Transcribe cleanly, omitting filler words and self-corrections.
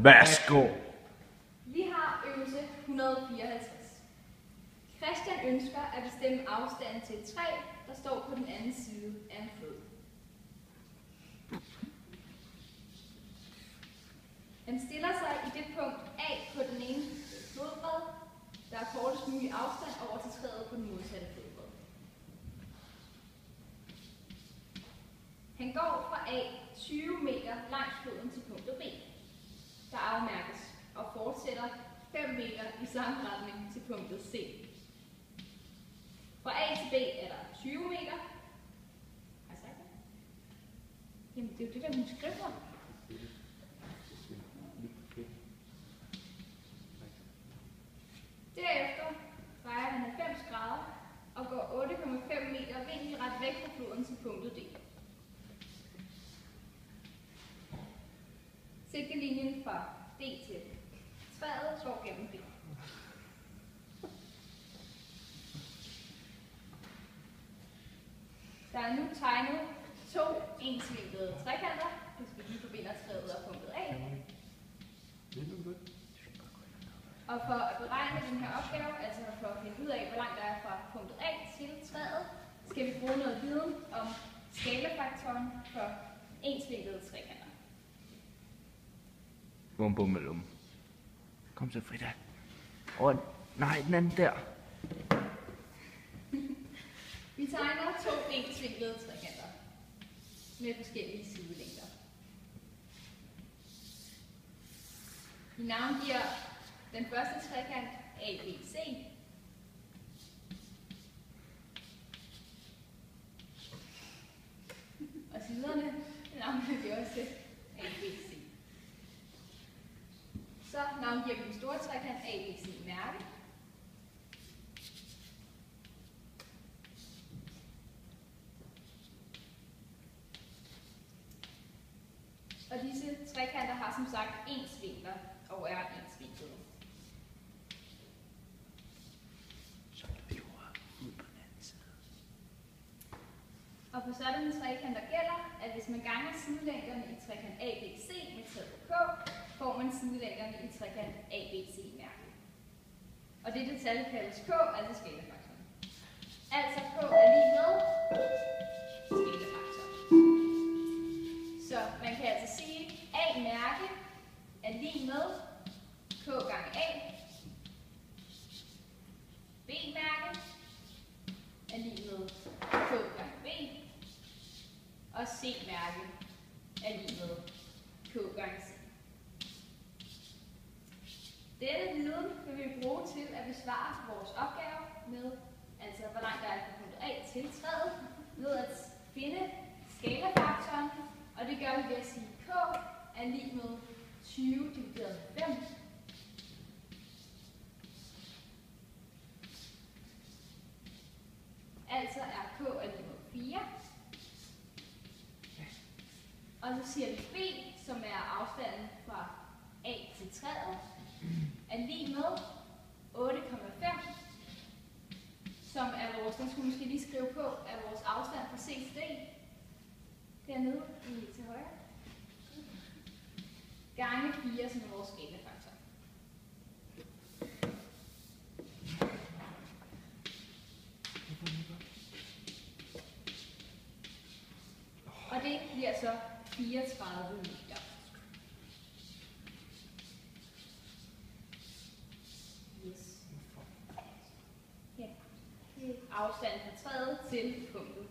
Værsgo. Vi har øvelse 154. Christian ønsker at bestemme afstanden til et træ, der står på den anden side af en flod. Han stiller sig i det punkt A på den ene flodbred, der er kortest mulig afstand over til træet på den modsatte flodbred. Han går fra A 20 meter langs floden til punktet B, der afmærkes, og fortsætter 5 meter i samme retning til punktet C. Fra A til B er der 20 meter. Har jeg sagt det? Jamen, det er jo det, der hun skriver. Derefter drejer han 90 grader og går 8,5 meter vinkelret væk fra floden til punktet D. Sigtelinjen fra D til træet går gennem B. Der er nu tegnet 2 ensvinklede trekanter, hvis vi lige forbinder træet og punktet A. Og for at beregne den her opgave, altså for at finde ud af, hvor langt der er fra punktet A til træet, skal vi bruge noget viden om skalefaktoren for ensvinklede trekanter. Bum bum melum. Kom så, Frida. Nej, den anden der. Vi tegner 2 ensvinklede trekanter med forskellige sidelængder. Vi navngiver den første trekant ABC. Og siderne navngiver vi også ABC. Så navngiver vi den store trekant ABC-mærke. Og disse trekanter har som sagt ens vinkler og er ensvinklede. Så er det ud på den anden side. Og på sådanne trekanter gælder, at hvis man ganger sidelængderne i trekant ABC med taget K, får man sidelængderne i trekant ABC-mærke. Og dette tal kaldes K, altså skalefaktoren. Altså K er lige med skalefaktoren. Så man kan altså sige, at A-mærke er lige med K gange A. B-mærke er lige med K gange B. Og C-mærke er lige med K gange C. Denne viden vil vi bruge til at besvare vores opgave med, altså hvor langt der er fra punktet A til træet, ved at finde skalefaktoren, og det gør vi ved at sige, at K er lige med 20 divideret med 5. Altså er K er lige med 4. Og så siger vi B, som er afstanden fra A til træet, er lige med 8,5, som er vores, den skulle måske lige skrive på, er vores afstand fra C til D. Dernede til højre. Gange 4, som er vores skalefaktor. Og det bliver så 34 meter. Yes. Ja. Det er afstanden fra træet til punktet.